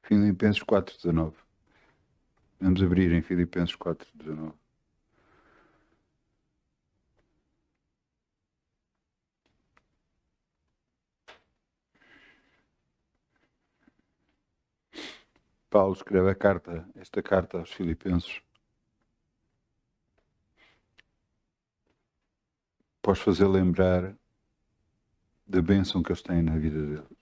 Filipenses 4:19. Vamos abrir em Filipenses 4:19. Paulo escreve esta carta aos Filipenses. Podes fazer lembrar da bênção que eles têm na vida deles.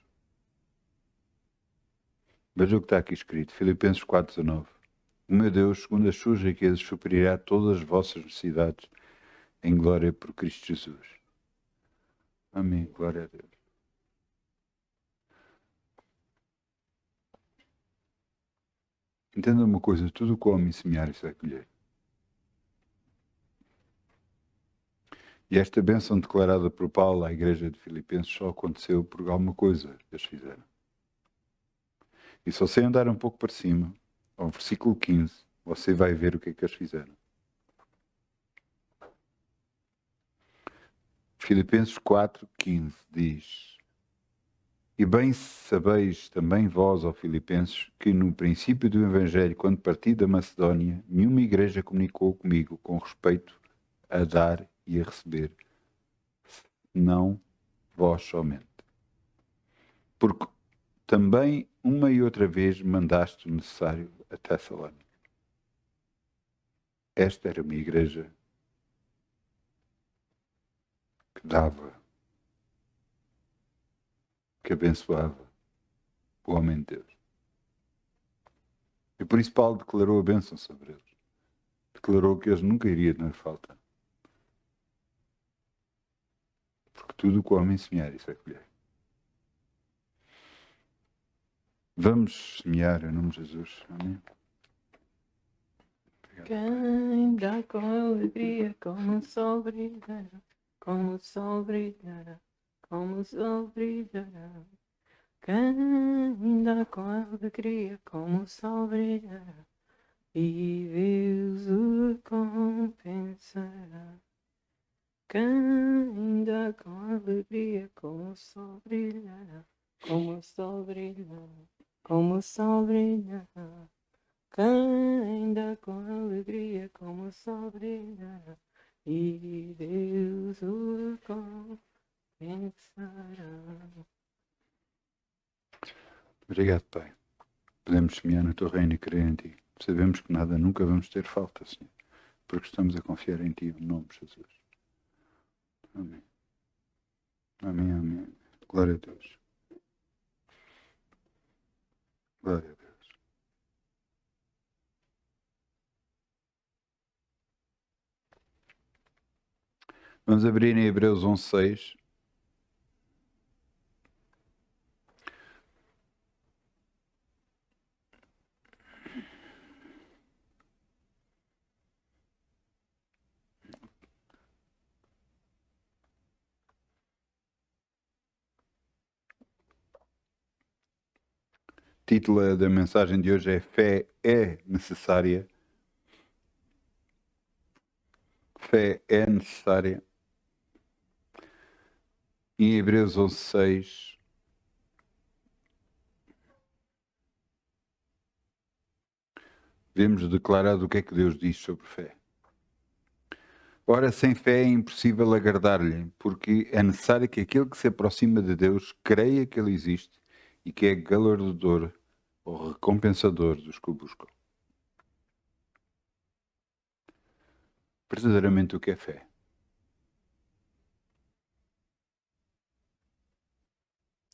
Veja o que está aqui escrito, Filipenses 4:19. O meu Deus, segundo as suas riquezas, suprirá todas as vossas necessidades em glória por Cristo Jesus. Amém. Glória a Deus. Entenda uma coisa, tudo o que o homem semear, isso vai colher. E esta bênção declarada por Paulo à igreja de Filipenses só aconteceu por alguma coisa que eles fizeram. E se você andar um pouco para cima, ao versículo 15, você vai ver o que é que eles fizeram. Filipenses 4:15 diz: E bem sabeis também vós, ó Filipenses, que no princípio do Evangelho, quando parti da Macedónia, nenhuma igreja comunicou comigo com respeito a dar e a receber, não vós somente. Porque também uma e outra vez mandaste o necessário a Tessalónica. Esta era uma igreja que dava, que abençoava o homem de Deus. E por isso Paulo declarou a bênção sobre eles. Declarou que eles nunca iriam ter falta. Porque tudo o que o homem semear, isso vai colher. Vamos semear em nome de Jesus. Amém. Quem dá com alegria, como o sol brilhará, como o sol brilhará, como o sol brilhará. Quem dá com alegria, como o sol brilhará, e Deus o recompensará. Quem dá com alegria, como o sol brilhará, como o sol brilhará, como o sol brilhará. Quem dá com alegria, como o sol brilhará, e Deus o recompensará. Obrigado, Pai. Podemos semear no teu reino e crer em ti. Sabemos que nada, nunca vamos ter falta, Senhor. Porque estamos a confiar em ti, em nome de Jesus. Amém. Amém, amém. Glória a Deus. Glória a Deus. Vamos abrir em Hebreus 11:6. O título da mensagem de hoje é Fé é necessária. Fé é necessária. Em Hebreus 11:6, vemos declarado o que é que Deus diz sobre fé. Ora, sem fé é impossível agradar-lhe, porque é necessário que aquele que se aproxima de Deus creia que Ele existe e que é galardoador ou recompensador dos que o buscam. Verdadeiramente, o que é fé?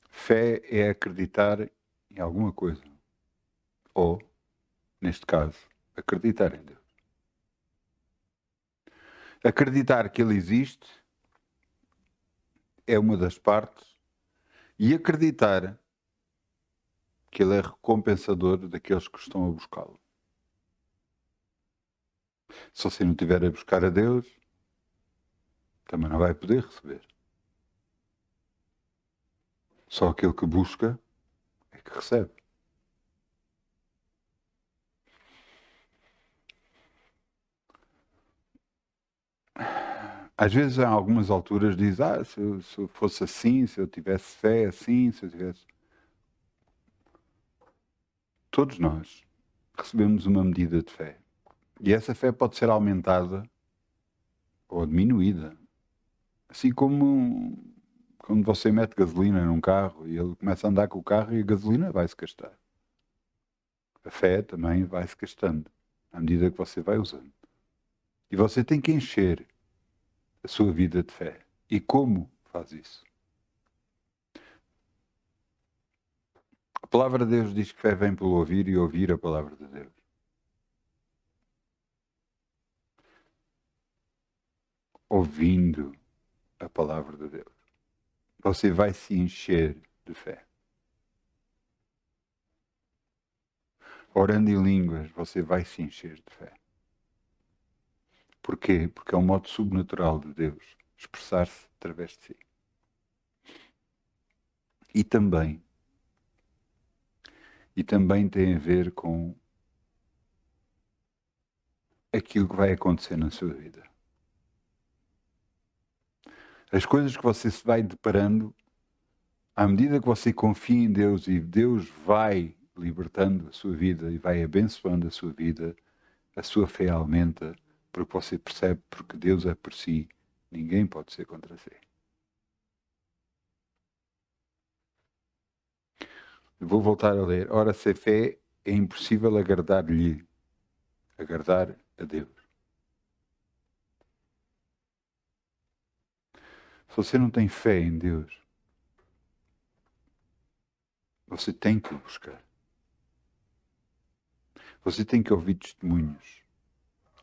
Fé é acreditar em alguma coisa. Ou, neste caso, acreditar em Deus. Acreditar que Ele existe é uma das partes, e acreditar que Ele é recompensador daqueles que estão a buscá-lo. Se você não estiver a buscar a Deus, também não vai poder receber. Só aquele que busca é que recebe. Às vezes, em algumas alturas, diz: se eu fosse assim, se eu tivesse fé assim, se eu tivesse. Todos nós recebemos uma medida de fé. E essa fé pode ser aumentada ou diminuída. Assim como quando você mete gasolina num carro e ele começa a andar com o carro e a gasolina vai-se gastar. A fé também vai-se gastando à medida que você vai usando. E você tem que encher a sua vida de fé. E como faz isso? A palavra de Deus diz que fé vem pelo ouvir e ouvir a palavra de Deus. Ouvindo a palavra de Deus, você vai se encher de fé. Orando em línguas, você vai se encher de fé. Porquê? Porque é um modo sobrenatural de Deus expressar-se através de si. E também tem a ver com aquilo que vai acontecer na sua vida. As coisas que você se vai deparando, à medida que você confia em Deus e Deus vai libertando a sua vida e vai abençoando a sua vida, a sua fé aumenta, porque você percebe porque Deus é por si, ninguém pode ser contra si. Eu vou voltar a ler. Ora, sem fé é impossível agradar-lhe, agradar a Deus. Se você não tem fé em Deus, você tem que o buscar. Você tem que ouvir testemunhos,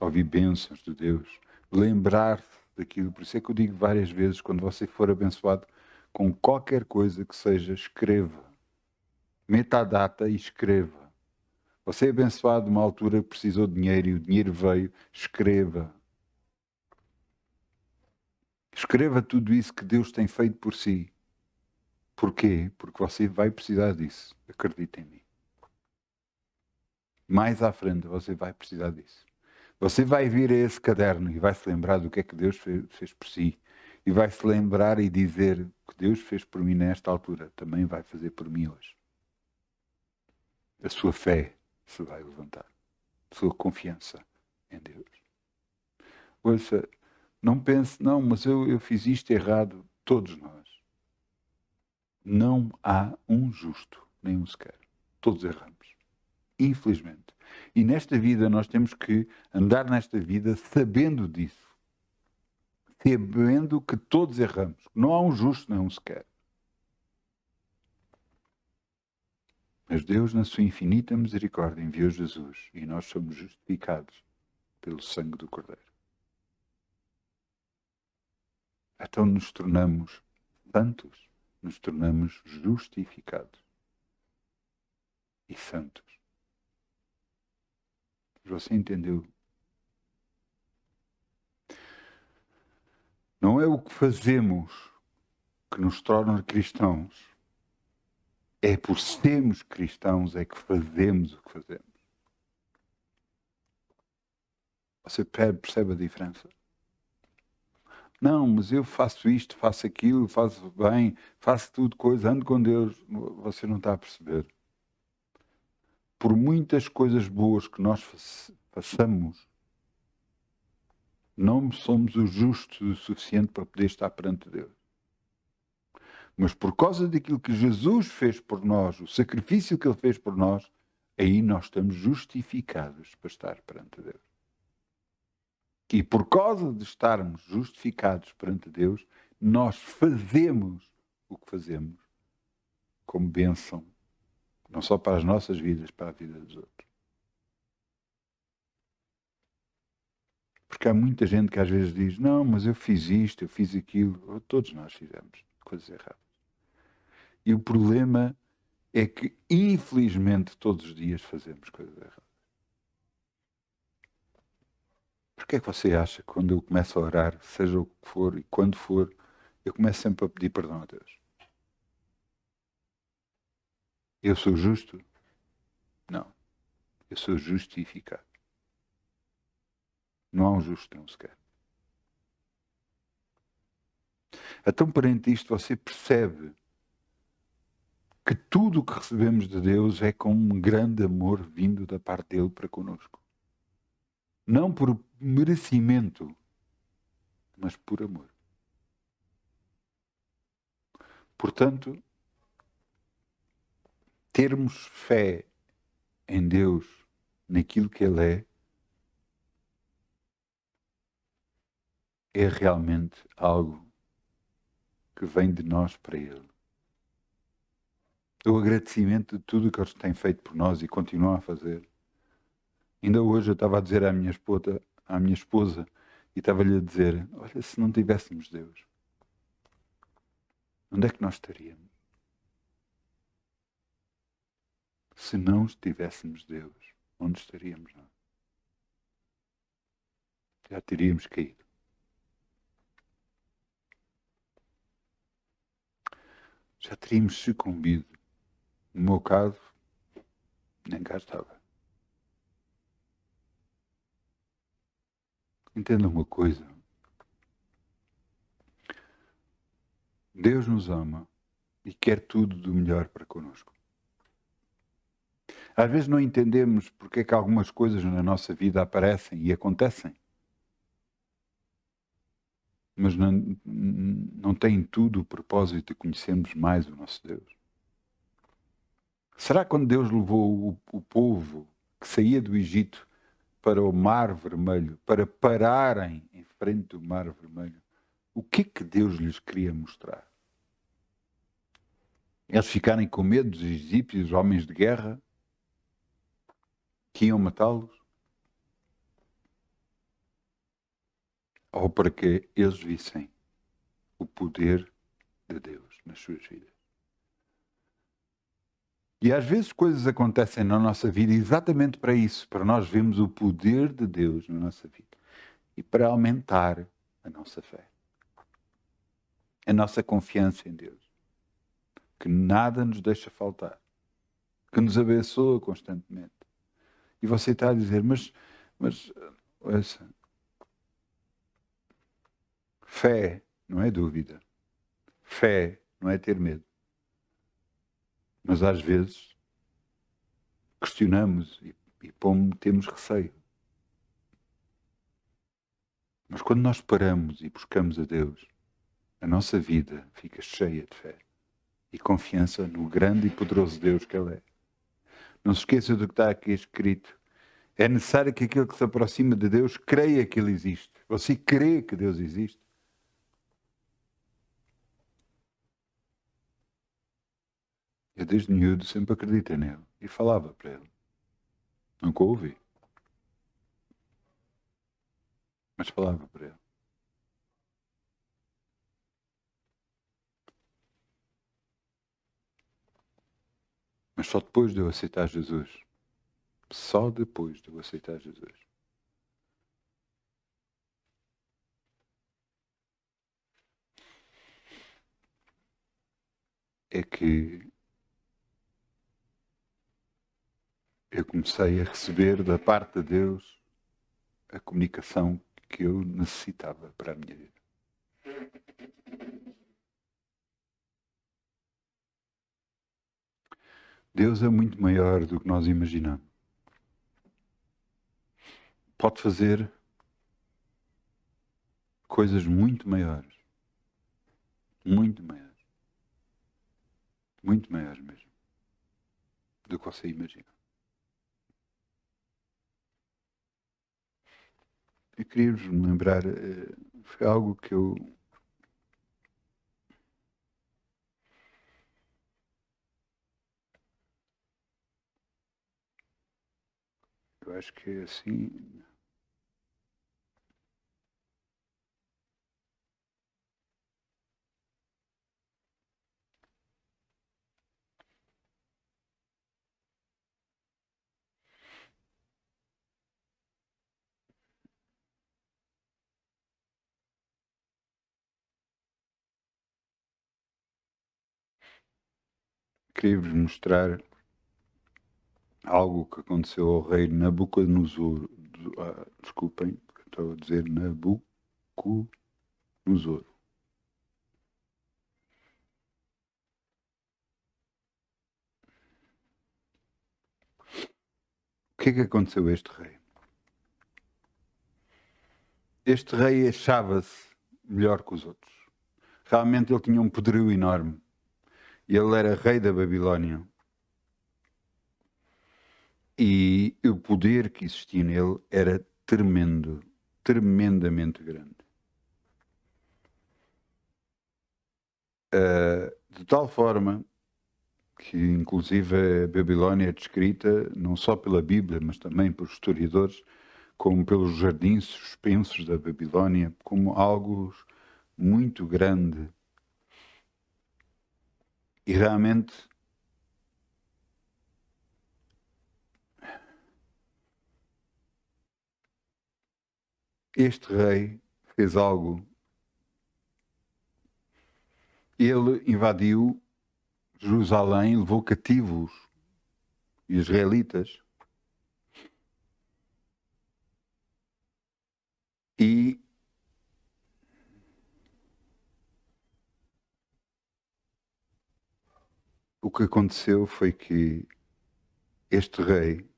ouvir bênçãos de Deus, lembrar-se daquilo. Por isso é que eu digo várias vezes, quando você for abençoado com qualquer coisa que seja, escreva. Meta a data e escreva. Você é abençoado numa altura que precisou de dinheiro e o dinheiro veio, escreva. Escreva tudo isso que Deus tem feito por si. Porquê? Porque você vai precisar disso. Acredita em mim. Mais à frente você vai precisar disso. Você vai vir a esse caderno e vai se lembrar do que é que Deus fez por si. E vai se lembrar e dizer o que Deus fez por mim nesta altura, também vai fazer por mim hoje. A sua fé se vai levantar. A sua confiança em Deus. Ouça, não pense, não, mas eu fiz isto errado. Todos nós. Não há um justo, nem um sequer. Todos erramos. Infelizmente. E nesta vida nós temos que andar nesta vida sabendo disso. Sabendo que todos erramos. Não há um justo, nem um sequer. Mas Deus, na sua infinita misericórdia, enviou Jesus e nós somos justificados pelo sangue do Cordeiro. Então nos tornamos santos, nos tornamos justificados e santos. Você entendeu? Não é o que fazemos que nos torna cristãos. É por sermos cristãos é que fazemos o que fazemos. Você percebe a diferença? Não, mas eu faço isto, faço aquilo, faço bem, faço tudo coisa, ando com Deus. Você não está a perceber. Por muitas coisas boas que nós façamos, não somos o justo o suficiente para poder estar perante Deus. Mas por causa daquilo que Jesus fez por nós, o sacrifício que Ele fez por nós, aí nós estamos justificados para estar perante Deus. E por causa de estarmos justificados perante Deus, nós fazemos o que fazemos como bênção, não só para as nossas vidas, para a vida dos outros. Porque há muita gente que às vezes diz, não, mas eu fiz isto, eu fiz aquilo. Todos nós fizemos coisas erradas. E o problema é que, infelizmente, todos os dias fazemos coisas erradas. Porquê é que você acha que quando eu começo a orar, seja o que for e quando for, eu começo sempre a pedir perdão a Deus? Eu sou justo? Não. Eu sou justificado. Não há um justo, não sequer. Então, perante isto, você percebe que tudo o que recebemos de Deus é com um grande amor vindo da parte dele para connosco. Não por merecimento, mas por amor. Portanto, termos fé em Deus, naquilo que Ele é realmente algo que vem de nós para Ele. O agradecimento de tudo o que Ele tem feito por nós e continua a fazer. Ainda hoje eu estava a dizer à minha esposa, e estava-lhe a dizer, olha, se não tivéssemos Deus, onde é que nós estaríamos? Se não tivéssemos Deus, onde estaríamos nós? Já teríamos caído. Já teríamos sucumbido. No meu caso, nem cá estava. Entenda uma coisa. Deus nos ama e quer tudo do melhor para connosco. Às vezes não entendemos porque é que algumas coisas na nossa vida aparecem e acontecem. Mas não tem tudo o propósito de conhecermos mais o nosso Deus. Será que quando Deus levou o povo que saía do Egito para o Mar Vermelho, para pararem em frente do Mar Vermelho, o que é que Deus lhes queria mostrar? Eles ficarem com medo dos egípcios, homens de guerra, que iam matá-los? Ou para que eles vissem o poder de Deus nas suas vidas? E às vezes coisas acontecem na nossa vida exatamente para isso, para nós vermos o poder de Deus na nossa vida e para aumentar a nossa fé, a nossa confiança em Deus, que nada nos deixa faltar, que nos abençoa constantemente. E você está a dizer, mas ouça, fé não é dúvida, fé não é ter medo, mas às vezes questionamos e temos receio. Mas quando nós paramos e buscamos a Deus, a nossa vida fica cheia de fé e confiança no grande e poderoso Deus que Ele é. Não se esqueça do que está aqui escrito. É necessário que aquele que se aproxima de Deus creia que Ele existe. Você crê que Deus existe? Eu desde miúdo sempre acreditei nele e falava para Ele. Nunca o ouvi, mas falava para Ele. Mas só depois de eu aceitar Jesus, só depois de eu aceitar Jesus, é que eu comecei a receber da parte de Deus a comunicação que eu necessitava para a minha vida. Deus é muito maior do que nós imaginamos. Pode fazer coisas muito maiores. Muito maiores. Muito maiores mesmo. Do que você imagina. Eu queria-vos lembrar, foi algo que eu acho que é assim. Queria-vos mostrar algo que aconteceu ao rei Nabucodonosor. Desculpem, estou a dizer Nabucodonosor. que é que aconteceu a este rei? Este rei achava-se melhor que os outros. Realmente ele tinha um poderio enorme. Ele era rei da Babilónia. E o poder que existia nele era tremendo, tremendamente grande. De tal forma que, inclusive, a Babilónia é descrita não só pela Bíblia, mas também por historiadores, como pelos jardins suspensos da Babilónia, como algo muito grande. E realmente este rei fez algo. Ele invadiu Jerusalém, levou cativos israelitas e o que aconteceu foi que este rei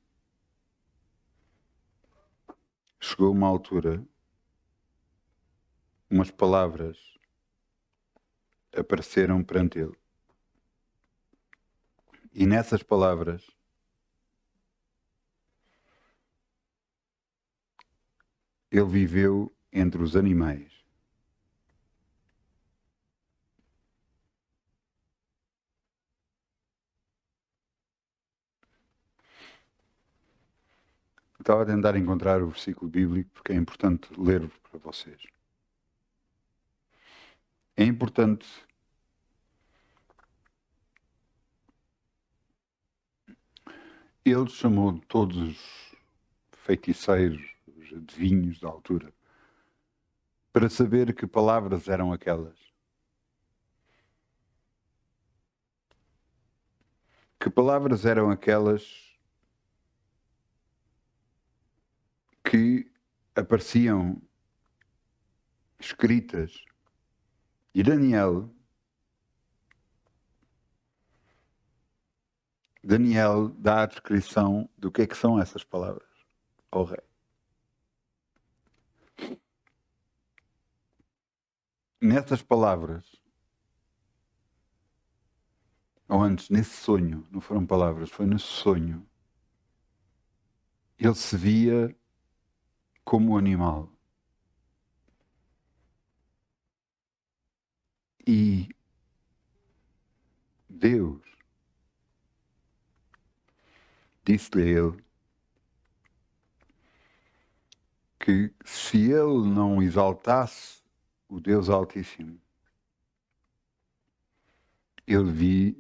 chegou a uma altura, umas palavras apareceram perante ele. E nessas palavras ele viveu entre os animais. Estava a tentar encontrar o versículo bíblico porque é importante ler para vocês. É importante ele chamou todos os feiticeiros, os adivinhos da altura, para saber que palavras eram aquelas. Que palavras eram aquelas que apareciam escritas. E Daniel dá a descrição do que é que são essas palavras ao rei. Nessas palavras, ou antes, nesse sonho, não foram palavras, foi nesse sonho, ele se via como um animal. E Deus disse-lhe a ele que se ele não exaltasse o Deus Altíssimo, ele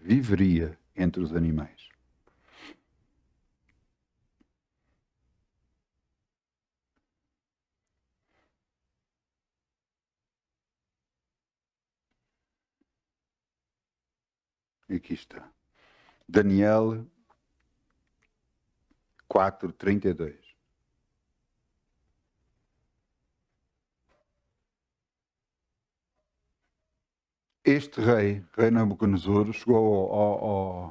viveria entre os animais. Aqui está. Daniel 4:32. Este rei Nabucodonosor, chegou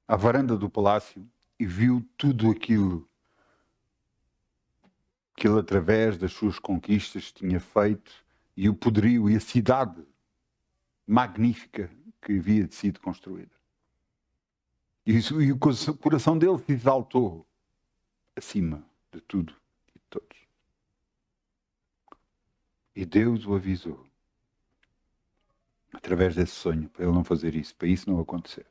à varanda do palácio e viu tudo aquilo que ele, através das suas conquistas, tinha feito e o poderio e a cidade magnífica que havia sido construída. E o coração dele se exaltou acima de tudo e de todos. E Deus o avisou, através desse sonho, para ele não fazer isso, para isso não acontecer.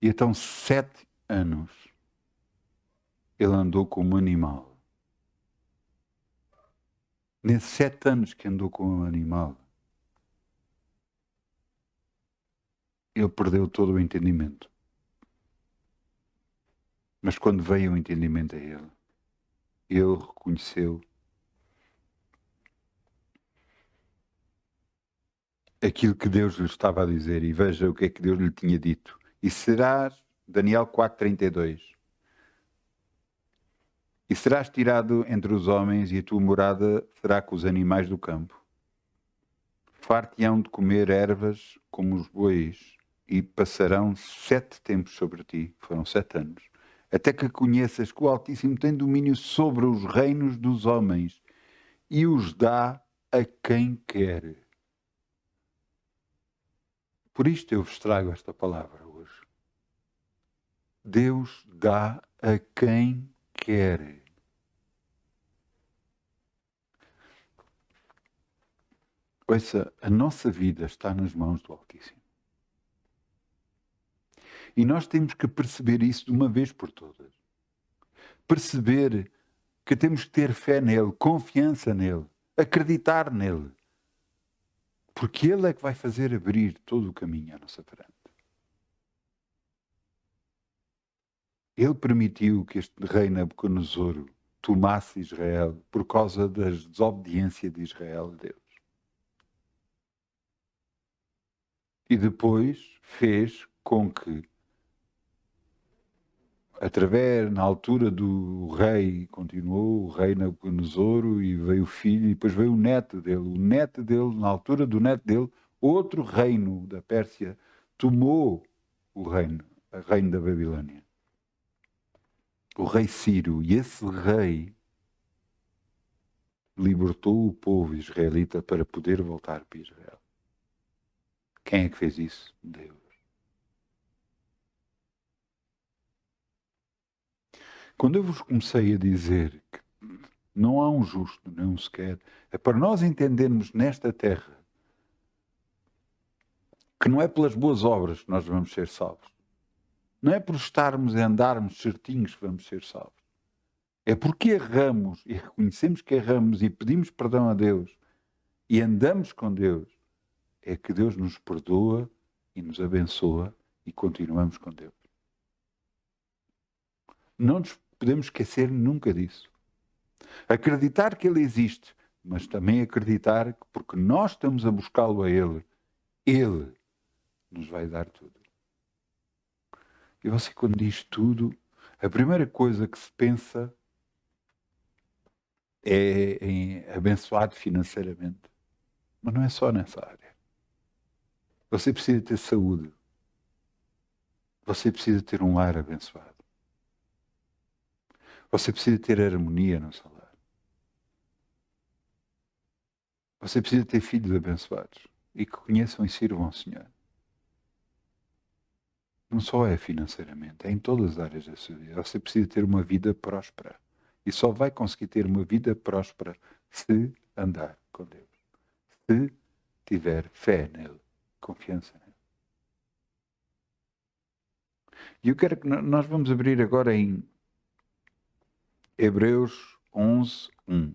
E então 7 anos ele andou como animal. Nesses 7 anos que andou como um animal, ele perdeu todo o entendimento. Mas quando veio o entendimento a ele reconheceu aquilo que Deus lhe estava a dizer, e veja o que é que Deus lhe tinha dito. E serás, Daniel 4:32, e serás tirado entre os homens, e a tua morada será com os animais do campo. Far-te-ão de comer ervas como os bois, e passarão 7 tempos sobre ti, foram 7 anos, até que conheças que o Altíssimo tem domínio sobre os reinos dos homens e os dá a quem quer. Por isto eu vos trago esta palavra hoje. Deus dá a quem quer. Ouça, a nossa vida está nas mãos do Altíssimo. E nós temos que perceber isso de uma vez por todas. Perceber que temos que ter fé nele, confiança nele, acreditar nele. Porque ele é que vai fazer abrir todo o caminho à nossa frente. Ele permitiu que este rei Nabucodonosor tomasse Israel por causa da desobediência de Israel a Deus. E depois fez com que, na altura do rei, continuou o rei Nabucodonosor e veio o filho, e depois veio o neto dele. O neto dele, na altura do neto dele, outro reino da Pérsia tomou o reino da Babilônia. O rei Ciro. E esse rei libertou o povo israelita para poder voltar para Israel. Quem é que fez isso? Deus. Quando eu vos comecei a dizer que não há um justo, nem um sequer, é para nós entendermos nesta terra que não é pelas boas obras que nós vamos ser salvos. Não é por estarmos a andarmos certinhos que vamos ser salvos. É porque erramos e reconhecemos que erramos e pedimos perdão a Deus e andamos com Deus, é que Deus nos perdoa e nos abençoa e continuamos com Deus. Não nos podemos esquecer nunca disso. Acreditar que Ele existe, mas também acreditar que porque nós estamos a buscá-lo a Ele, Ele nos vai dar tudo. E você, quando diz tudo, a primeira coisa que se pensa é em abençoado financeiramente. Mas não é só nessa área. Você precisa ter saúde. Você precisa ter um lar abençoado. Você precisa ter harmonia no seu lar. Você precisa ter filhos abençoados e que conheçam e sirvam ao Senhor. Não só é financeiramente, é em todas as áreas da sua vida. Você precisa ter uma vida próspera. E só vai conseguir ter uma vida próspera se andar com Deus. Se tiver fé nele, confiança nele. E eu quero que nós vamos abrir agora em Hebreus 11, 1.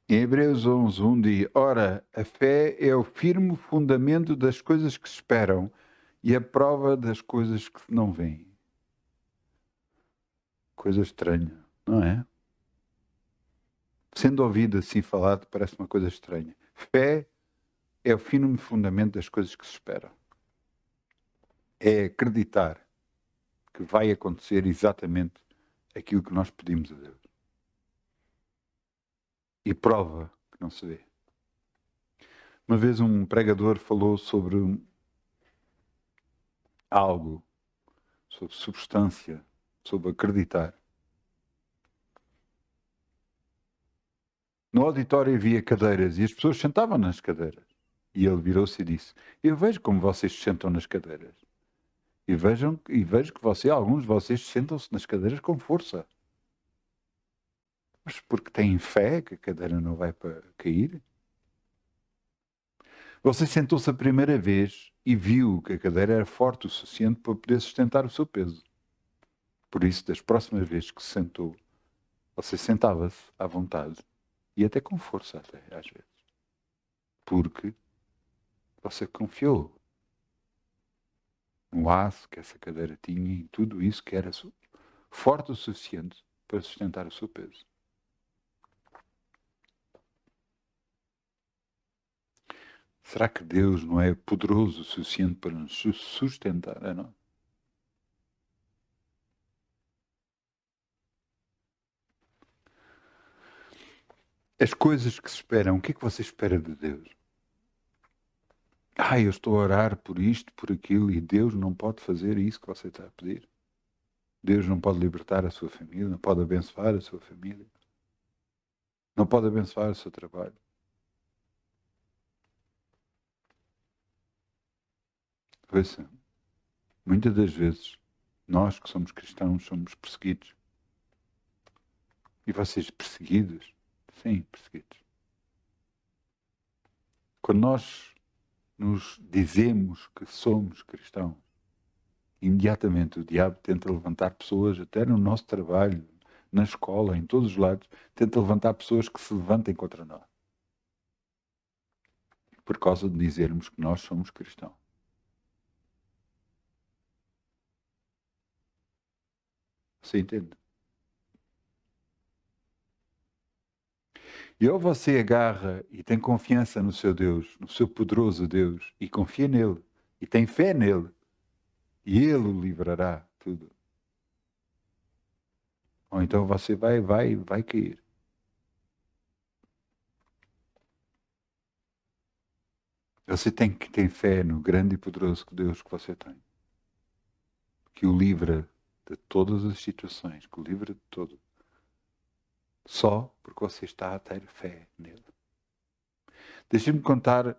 Em Hebreus 11, 1 diz: Ora, a fé é o firme fundamento das coisas que se esperam e a prova das coisas que não veem. Coisa estranha, não é? Sendo ouvido assim falado, parece uma coisa estranha. Fé é o firme fundamento das coisas que se esperam. É acreditar que vai acontecer exatamente aquilo que nós pedimos a Deus. E prova que não se vê. Uma vez um pregador falou sobre algo, sobre substância, sobre acreditar. No auditório havia cadeiras e as pessoas sentavam nas cadeiras. E ele virou-se e disse: Eu vejo como vocês se sentam nas cadeiras. E vejo que alguns de vocês sentam-se nas cadeiras com força. Mas porque têm fé que a cadeira não vai cair? Você sentou-se a primeira vez e viu que a cadeira era forte o suficiente para poder sustentar o seu peso. Por isso, das próximas vezes que se sentou, você sentava-se à vontade e até com força, até, às vezes. Porque você confiou no aço que essa cadeira tinha e tudo isso que era forte o suficiente para sustentar o seu peso. Será que Deus não é poderoso o suficiente para nos sustentar a nós? As coisas que se esperam, o que é que você espera de Deus? Eu estou a orar por isto, por aquilo, e Deus não pode fazer isso que você está a pedir. Deus não pode libertar a sua família, não pode abençoar a sua família, não pode abençoar o seu trabalho. Ouça, muitas das vezes, nós que somos cristãos somos perseguidos. E vocês perseguidos? Sim, perseguidos. Quando nós nos dizemos que somos cristãos, imediatamente o diabo tenta levantar pessoas, até no nosso trabalho, na escola, em todos os lados, tenta levantar pessoas que se levantem contra nós. Por causa de dizermos que nós somos cristãos. Você entende? E ou você agarra e tem confiança no seu Deus, no seu poderoso Deus, e confia nele, e tem fé nele, e ele o livrará tudo. Ou então você vai cair. Você tem que ter fé no grande e poderoso Deus que você tem. Que o livra de todas as situações, que o livra de tudo. Só porque você está a ter fé nele. Deixe-me contar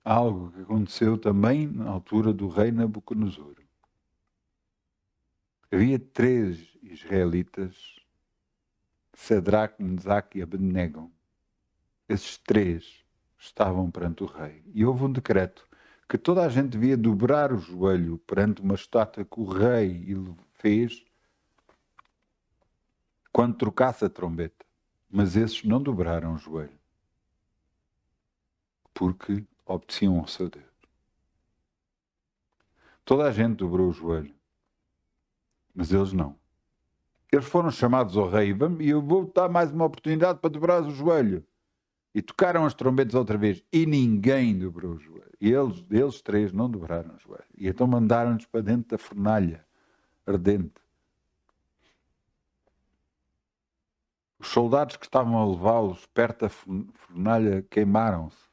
algo que aconteceu também na altura do rei Nabucodonosor. Havia 3 israelitas, Sadraque, Mesaque e Abednego. Esses 3 estavam perante o rei. E houve um decreto que toda a gente devia dobrar o joelho perante uma estátua que o rei lhe fez quando trocasse a trombeta. Mas esses não dobraram o joelho, porque obedeciam ao seu Deus. Toda a gente dobrou o joelho, mas eles não. Eles foram chamados ao rei, e eu vou dar mais uma oportunidade para dobrar o joelho. E tocaram as trombetas outra vez, e ninguém dobrou o joelho. E eles 3 não dobraram o joelho. E então mandaram-nos para dentro da fornalha ardente. Os soldados que estavam a levá-los perto da fornalha queimaram-se.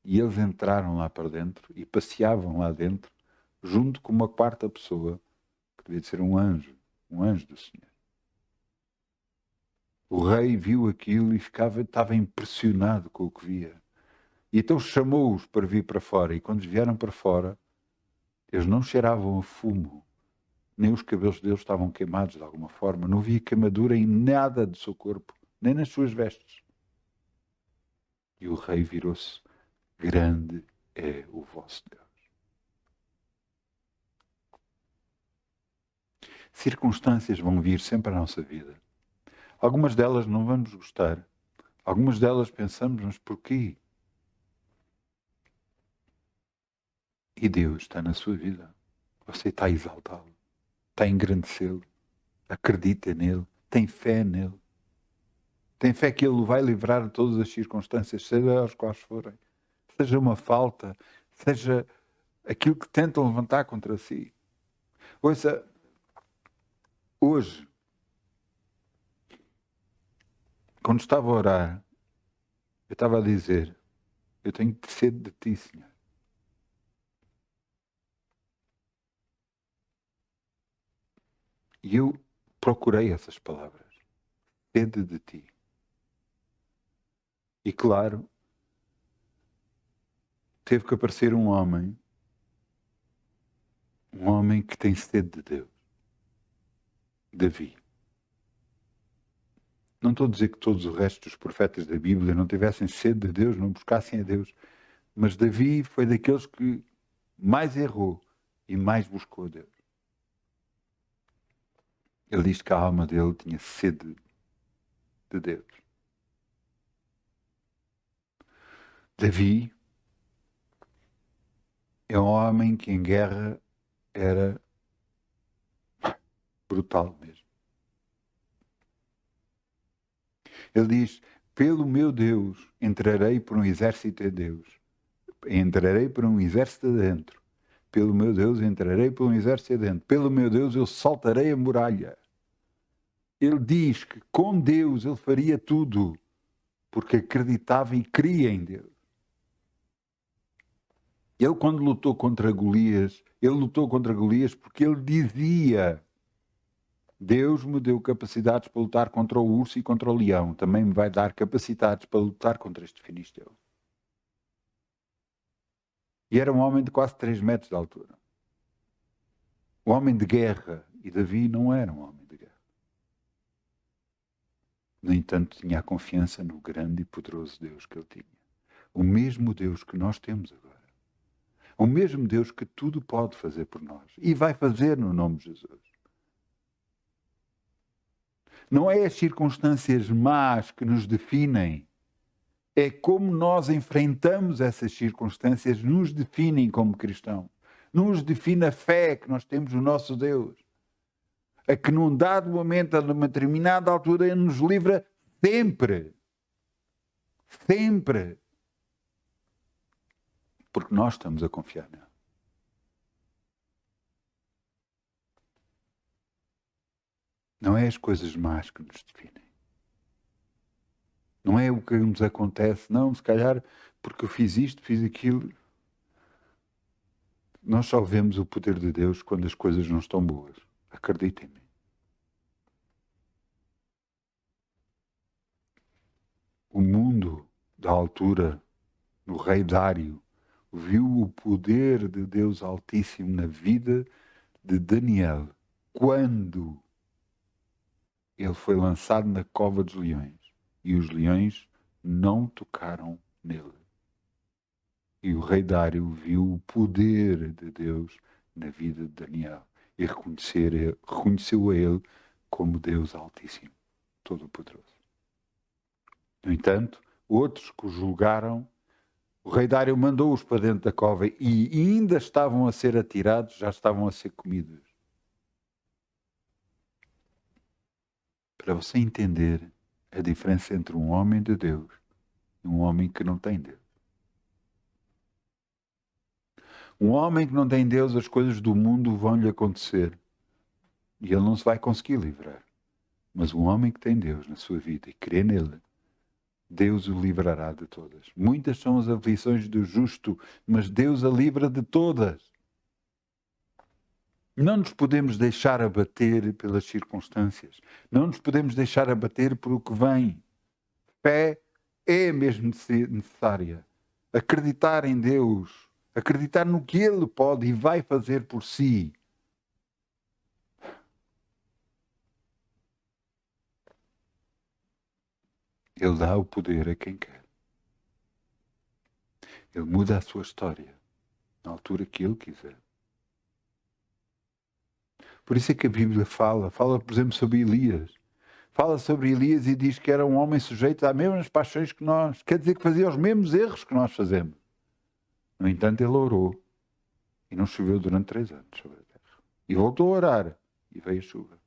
E eles entraram lá para dentro e passeavam lá dentro, junto com uma 4ª pessoa, que devia ser um anjo do Senhor. O rei viu aquilo e estava impressionado com o que via. E então chamou-os para vir para fora. E quando vieram para fora, eles não cheiravam a fumo, nem os cabelos deles estavam queimados de alguma forma. Não havia queimadura em nada do seu corpo, nem nas suas vestes. E o rei virou-se: grande é o vosso Deus. Circunstâncias vão vir sempre à nossa vida. Algumas delas não vamos gostar. Algumas delas pensamos, mas porquê? E Deus está na sua vida. Você está a exaltá-lo, está a engrandecê-lo, acredita nele, tem fé nele. Tem fé que ele o vai livrar de todas as circunstâncias, seja as quais forem. Seja uma falta, seja aquilo que tentam levantar contra si. Ouça, hoje, quando estava a orar, eu estava a dizer: eu tenho sede de ti, Senhor. E eu procurei essas palavras. Sede de ti. E claro, teve que aparecer um homem que tem sede de Deus. Davi. Não estou a dizer que todos os restos dos profetas da Bíblia não tivessem sede de Deus, não buscassem a Deus. Mas Davi foi daqueles que mais errou e mais buscou a Deus. Ele diz que a alma dele tinha sede de Deus. Davi é um homem que em guerra era brutal mesmo. Ele diz: pelo meu Deus entrarei por um exército de Deus. Entrarei por um exército adentro. Pelo meu Deus entrarei por um exército adentro. Pelo meu Deus eu saltarei a muralha. Ele diz que com Deus ele faria tudo. porque acreditava e cria em Deus. Ele, quando lutou contra Golias, ele lutou contra Golias porque ele dizia: Deus me deu capacidades para lutar contra o urso e contra o leão, também me vai dar capacidades para lutar contra este filisteu. E era um homem de quase 3 metros de altura. Um homem de guerra. E Davi não era um homem de guerra. No entanto, tinha a confiança no grande e poderoso Deus que ele tinha. O mesmo Deus que nós temos agora. O mesmo Deus que tudo pode fazer por nós. E vai fazer no nome de Jesus. Não é as circunstâncias más que nos definem. É como nós enfrentamos essas circunstâncias, nos definem como cristãos. Nos define a fé que nós temos no nosso Deus. A que num dado momento, a numa determinada altura, Ele nos livra sempre. Sempre. Porque nós estamos a confiar nele. Não é as coisas más que nos definem. Não é o que nos acontece. Não, se calhar porque eu fiz isto, fiz aquilo. Nós só vemos o poder de Deus quando as coisas não estão boas. Acreditem-me. O mundo da altura, no rei Dário, viu o poder de Deus Altíssimo na vida de Daniel quando ele foi lançado na cova dos leões e os leões não tocaram nele. E o rei Dário viu o poder de Deus na vida de Daniel e reconheceu a ele como Deus Altíssimo, Todo-Poderoso. No entanto, outros que o julgaram, o rei Dário mandou-os para dentro da cova e ainda estavam a ser atirados, já estavam a ser comidos. Para você entender a diferença entre um homem de Deus e um homem que não tem Deus. Um homem que não tem Deus, as coisas do mundo vão-lhe acontecer e ele não se vai conseguir livrar. Mas um homem que tem Deus na sua vida e crê nele, Deus o livrará de todas. Muitas são as aflições do justo, mas Deus a livra de todas. Não nos podemos deixar abater pelas circunstâncias. Não nos podemos deixar abater por o que vem. Fé é mesmo necessária. Acreditar em Deus. Acreditar no que Ele pode e vai fazer por si. Ele dá o poder a quem quer. Ele muda a sua história na altura que Ele quiser. Por isso é que a Bíblia fala, por exemplo, sobre Elias. Fala sobre Elias e diz que era um homem sujeito às mesmas paixões que nós. Quer dizer que fazia os mesmos erros que nós fazemos. No entanto, ele orou e não choveu durante 3 anos sobre a terra. E voltou a orar e veio a chuva.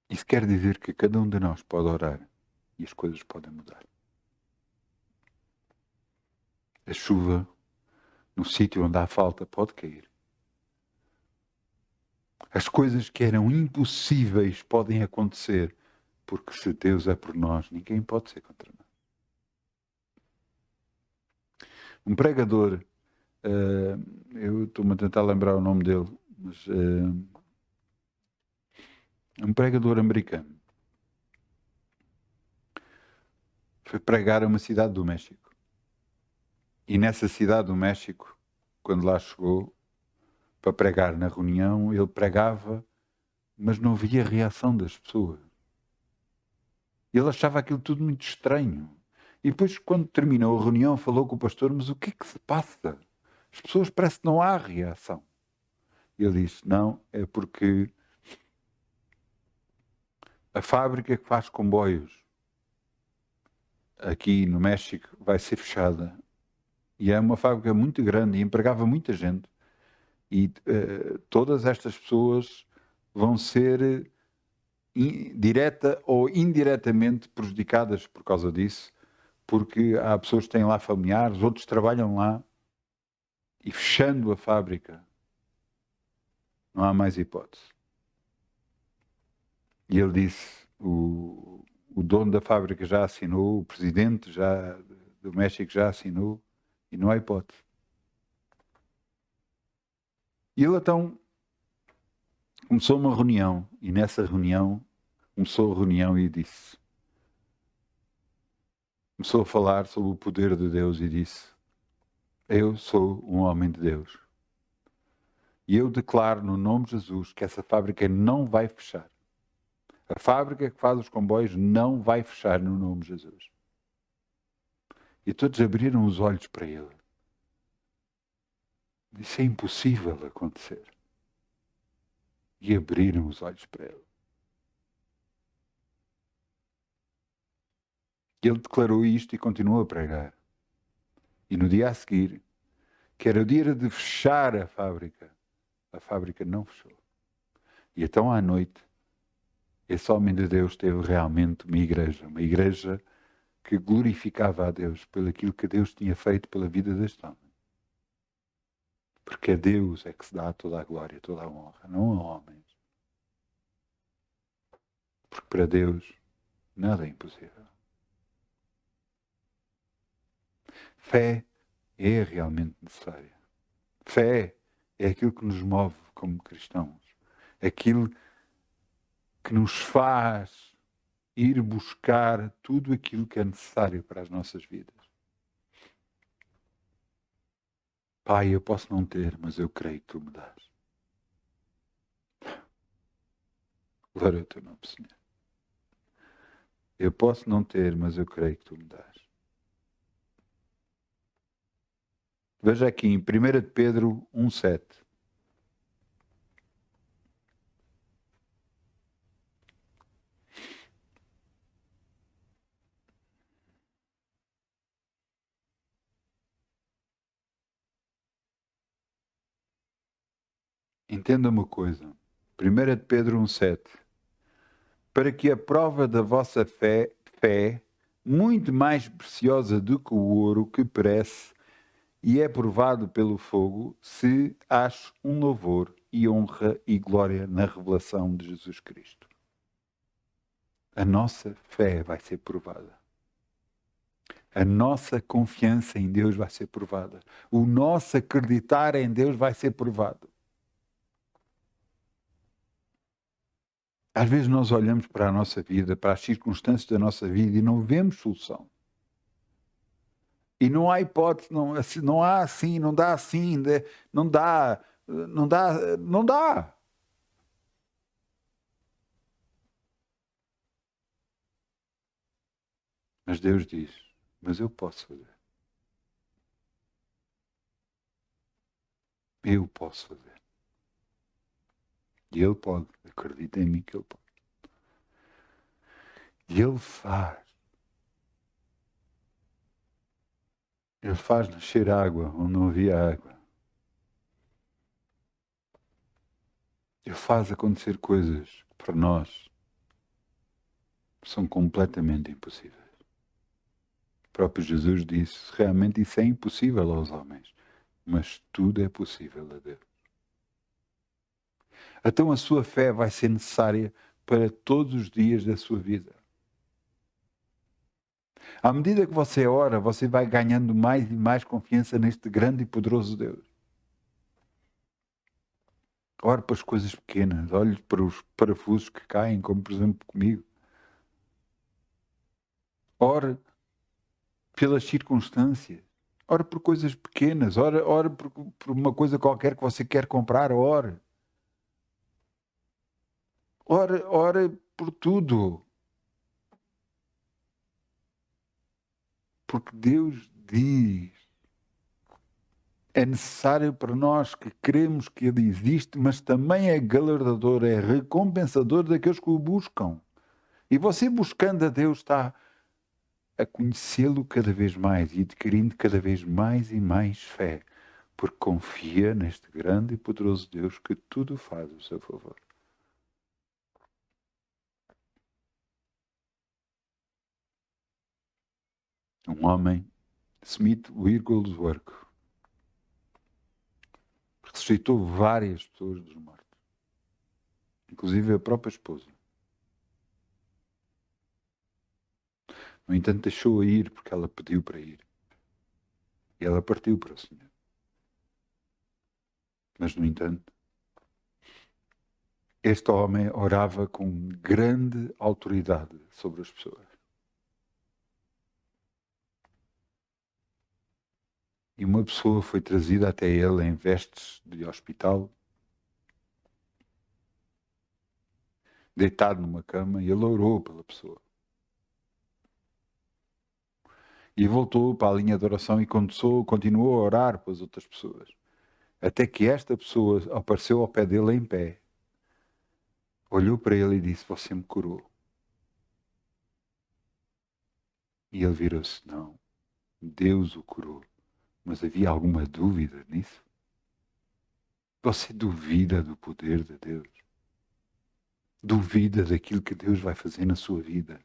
Isso quer dizer que cada um de nós pode orar e as coisas podem mudar. A chuva, no sítio onde há falta, pode cair. As coisas que eram impossíveis podem acontecer, porque se Deus é por nós, ninguém pode ser contra nós. Um pregador, eu estou-me a tentar lembrar o nome dele, mas um pregador americano foi pregar a uma cidade do México. E nessa cidade do México, quando lá chegou para pregar na reunião, ele pregava, mas não via a reação das pessoas. Ele achava aquilo tudo muito estranho. E depois, quando terminou a reunião, falou com o pastor, mas o que é que se passa? As pessoas parece que não há reação. E ele disse, não, é porque a fábrica que faz comboios aqui no México vai ser fechada. E é uma fábrica muito grande e empregava muita gente. E todas estas pessoas vão ser direta ou indiretamente prejudicadas por causa disso, porque há pessoas que têm lá familiares, outros trabalham lá, e fechando a fábrica, não há mais hipótese. E ele disse, o o dono da fábrica já assinou, o presidente do México já assinou, e não há hipótese. E ele então começou uma reunião, e nessa reunião, começou a falar sobre o poder de Deus e disse: eu sou um homem de Deus. E eu declaro no nome de Jesus que essa fábrica não vai fechar. A fábrica que faz os comboios não vai fechar no nome de Jesus. E todos abriram os olhos para ele. Isso é impossível acontecer. E abriram os olhos para ele. Ele declarou isto e continuou a pregar. E no dia a seguir, que era o dia de fechar a fábrica não fechou. E então à noite, esse homem de Deus teve realmente uma igreja que glorificava a Deus pelo aquilo que Deus tinha feito pela vida deste homem. Porque a Deus é que se dá toda a glória, toda a honra, não a homens. Porque para Deus nada é impossível. Fé é realmente necessária. Fé é aquilo que nos move como cristãos. Aquilo que nos faz ir buscar tudo aquilo que é necessário para as nossas vidas. Pai, eu posso não ter, mas eu creio que Tu me dás. Glória ao Teu nome, Senhor. Eu posso não ter, mas eu creio que Tu me dás. Veja aqui em 1 Pedro 1,7. Entenda uma coisa. 1 Pedro 1,7. Para que a prova da vossa fé, muito mais preciosa do que o ouro que perece e é provado pelo fogo, se ache um louvor e honra e glória na revelação de Jesus Cristo. A nossa fé vai ser provada. A nossa confiança em Deus vai ser provada. O nosso acreditar em Deus vai ser provado. Às vezes nós olhamos para a nossa vida, para as circunstâncias da nossa vida e não vemos solução. E não há hipótese, não há assim, não dá assim, não dá, não dá, não dá. Mas Deus diz, mas eu posso fazer. Eu posso fazer. E Ele pode, acredita em mim que Ele pode. E Ele faz. Ele faz nascer água onde não havia água. Ele faz acontecer coisas que para nós são completamente impossíveis. O próprio Jesus disse, realmente isso é impossível aos homens, mas tudo é possível a Deus. Então a sua fé vai ser necessária para todos os dias da sua vida. À medida que você ora, você vai ganhando mais e mais confiança neste grande e poderoso Deus. Ore para as coisas pequenas, olhe para os parafusos que caem, como por exemplo comigo. Ore pelas circunstâncias. Ore por coisas pequenas. Ore por uma coisa qualquer que você quer comprar. Ore por tudo. Porque Deus diz, é necessário para nós que cremos que Ele existe, mas também é galardador, é recompensador daqueles que o buscam. E você buscando a Deus está a conhecê-lo cada vez mais e adquirindo cada vez mais e mais fé, porque confia neste grande e poderoso Deus que tudo faz ao seu favor. Um homem, Smith Wigglesworth, ressuscitou várias pessoas dos mortos, inclusive a própria esposa. No entanto, deixou-a ir porque ela pediu para ir. E ela partiu para o Senhor. Mas, no entanto, este homem orava com grande autoridade sobre as pessoas. E uma pessoa foi trazida até ele em vestes de hospital, deitado numa cama, e ele orou pela pessoa. E voltou para a linha de oração e continuou a orar pelas outras pessoas. Até que esta pessoa apareceu ao pé dele em pé, olhou para ele e disse: "Você me curou." E ele virou-se: "Não, Deus o curou." Mas havia alguma dúvida nisso? Você duvida do poder de Deus? Duvida daquilo que Deus vai fazer na sua vida?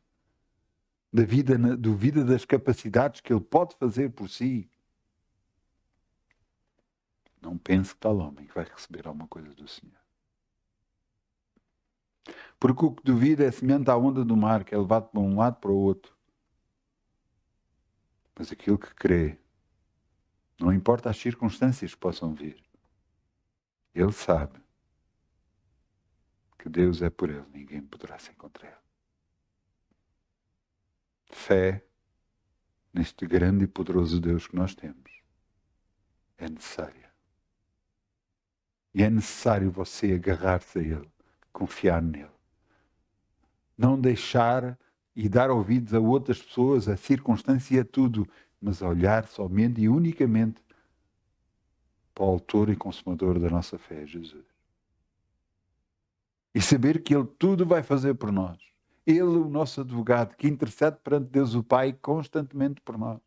Duvida das capacidades que Ele pode fazer por si? Não pense que tal homem vai receber alguma coisa do Senhor. Porque o que duvida é semelhante à onda do mar, que é levado para um lado para o outro. Mas aquilo que crê, não importa as circunstâncias que possam vir, ele sabe que Deus é por ele, ninguém poderá ser contra ele. Fé neste grande e poderoso Deus que nós temos é necessária. E é necessário você agarrar-se a Ele, confiar nele. Não deixar e dar ouvidos a outras pessoas, a circunstância e a tudo, mas olhar somente e unicamente para o autor e consumador da nossa fé, Jesus. E saber que Ele tudo vai fazer por nós. Ele, o nosso advogado, que intercede perante Deus o Pai constantemente por nós.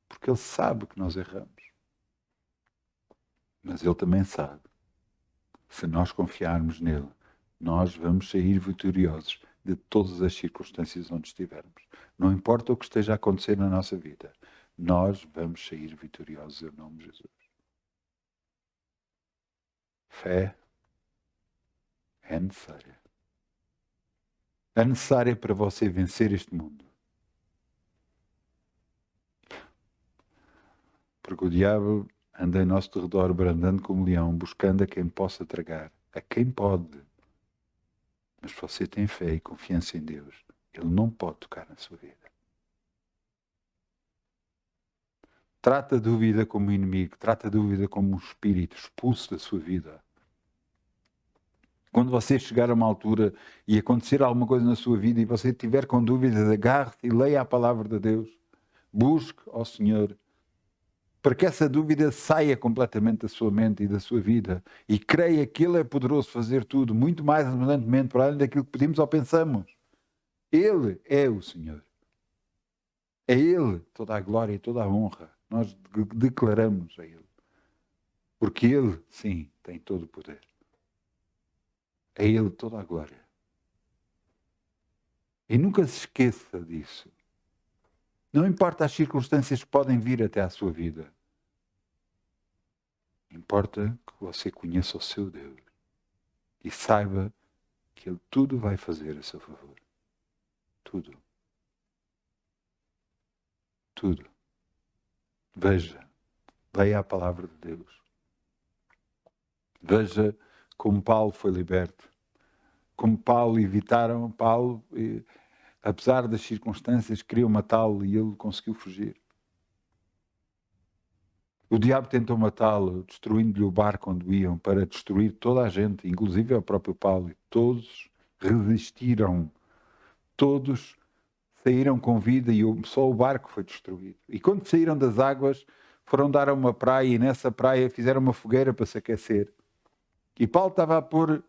Porque Ele sabe que nós erramos. Mas Ele também sabe. Se nós confiarmos nele, nós vamos sair vitoriosos de todas as circunstâncias onde estivermos. Não importa o que esteja a acontecer na nossa vida, nós vamos sair vitoriosos em nome de Jesus. Fé é necessária. É necessária para você vencer este mundo. Porque o diabo anda em nosso derredor, brandando como leão, buscando a quem possa tragar, a quem pode. Mas se você tem fé e confiança em Deus, Ele não pode tocar na sua vida. Trata a dúvida como inimigo, trata a dúvida como um espírito expulso da sua vida. Quando você chegar a uma altura e acontecer alguma coisa na sua vida e você estiver com dúvidas, agarre-se e leia a palavra de Deus. Busque ao Senhor para que essa dúvida saia completamente da sua mente e da sua vida e creia que Ele é poderoso fazer tudo, muito mais abundantemente, para além daquilo que pedimos ou pensamos. Ele é o Senhor. É Ele toda a glória e toda a honra. Nós declaramos a Ele. Porque Ele, sim, tem todo o poder. É Ele toda a glória. E nunca se esqueça disso. Não importa as circunstâncias que podem vir até à sua vida. Importa que você conheça o seu Deus. E saiba que Ele tudo vai fazer a seu favor. Tudo. Tudo. Veja. Leia a palavra de Deus. Veja como Paulo foi liberto. Como Paulo evitaram. Paulo, apesar das circunstâncias, queriam matá-lo e ele conseguiu fugir. O diabo tentou matá-lo, destruindo-lhe o barco onde iam, para destruir toda a gente, inclusive o próprio Paulo. E todos resistiram. Todos saíram com vida e só o barco foi destruído. E quando saíram das águas, foram dar a uma praia e nessa praia fizeram uma fogueira para se aquecer. E Paulo estava a pôr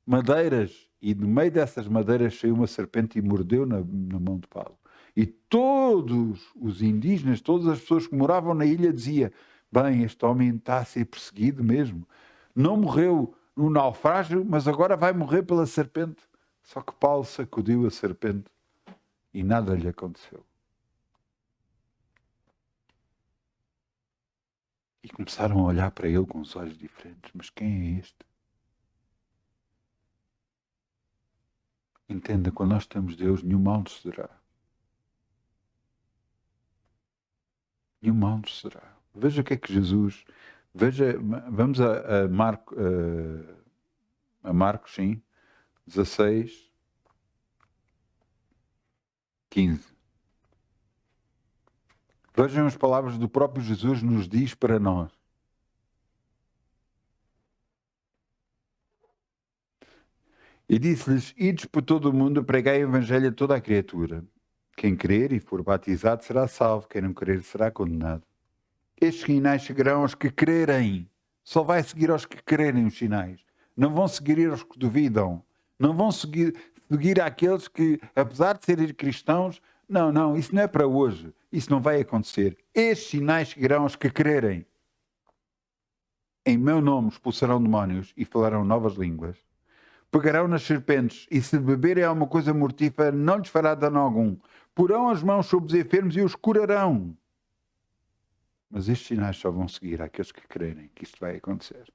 madeiras e no meio dessas madeiras saiu uma serpente e mordeu na mão de Paulo. E todos os indígenas, todas as pessoas que moravam na ilha diziam: bem, este homem está a ser perseguido mesmo. Não morreu no naufrágio, mas agora vai morrer pela serpente. Só que Paulo sacudiu a serpente e nada lhe aconteceu. E começaram a olhar para ele com os olhos diferentes. Mas quem é este? Entenda, quando nós temos Deus, nenhum mal nos sucederá. nenhum mal nos será. Veja o que é que Jesus... Vamos a Marcos, sim, 16, 15. Vejam as palavras do próprio Jesus nos diz para nós. E disse-lhes, ides por todo o mundo, pregai o evangelho a toda a criatura. Quem crer e for batizado será salvo, quem não crer será condenado. Estes sinais seguirão aos que crerem. Só vai seguir aos que crerem os sinais. Não vão seguir aos que duvidam. Não vão seguir àqueles que, apesar de serem cristãos, não, isso não é para hoje. Isso não vai acontecer. Estes sinais seguirão aos que crerem. Em meu nome expulsarão demónios e falarão novas línguas. Pegarão nas serpentes e se beberem alguma coisa mortífera não lhes fará dano algum. Porão as mãos sobre os enfermos e os curarão. Mas estes sinais só vão seguir àqueles que crerem que isto vai acontecer.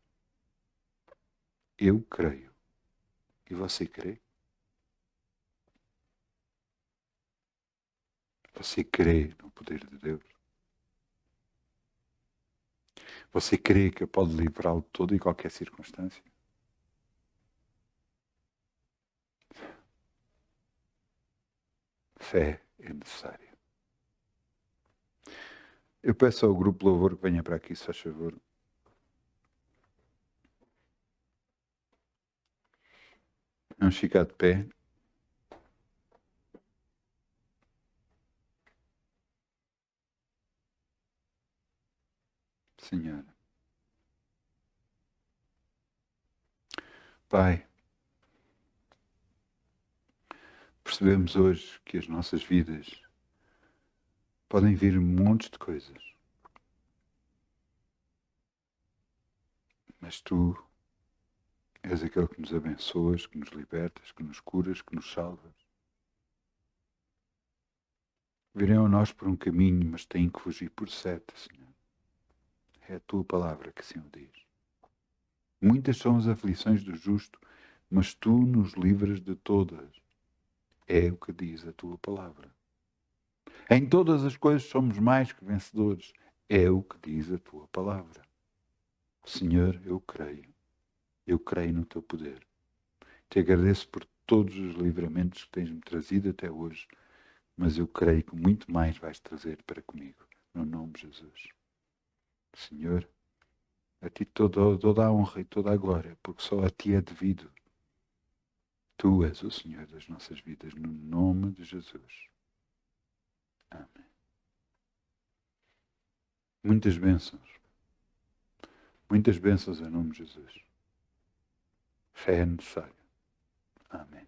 Eu creio. E você crê? Você crê no poder de Deus? Você crê que pode livrá-lo de toda e qualquer circunstância? Fé é necessária. Eu peço ao grupo Louvor que venha para aqui, se faz favor. Vamos ficar de pé. Senhora. Pai, percebemos hoje que as nossas vidas podem vir montes de coisas. Mas tu és aquele que nos abençoas, que nos libertas, que nos curas, que nos salvas. Virão a nós por um caminho, mas têm que fugir por sete, Senhor. É a tua palavra que assim o diz. Muitas são as aflições do justo, mas tu nos livras de todas. É o que diz a tua palavra. Em todas as coisas somos mais que vencedores. É o que diz a tua palavra. Senhor, eu creio. Eu creio no teu poder. Te agradeço por todos os livramentos que tens-me trazido até hoje, mas eu creio que muito mais vais trazer para comigo. No nome de Jesus. Senhor, a ti toda a honra e toda a glória, porque só a ti é devido. Tu és o Senhor das nossas vidas, no nome de Jesus. Amém. Muitas bênçãos. Muitas bênçãos em nome de Jesus. Fé é necessária. Amém.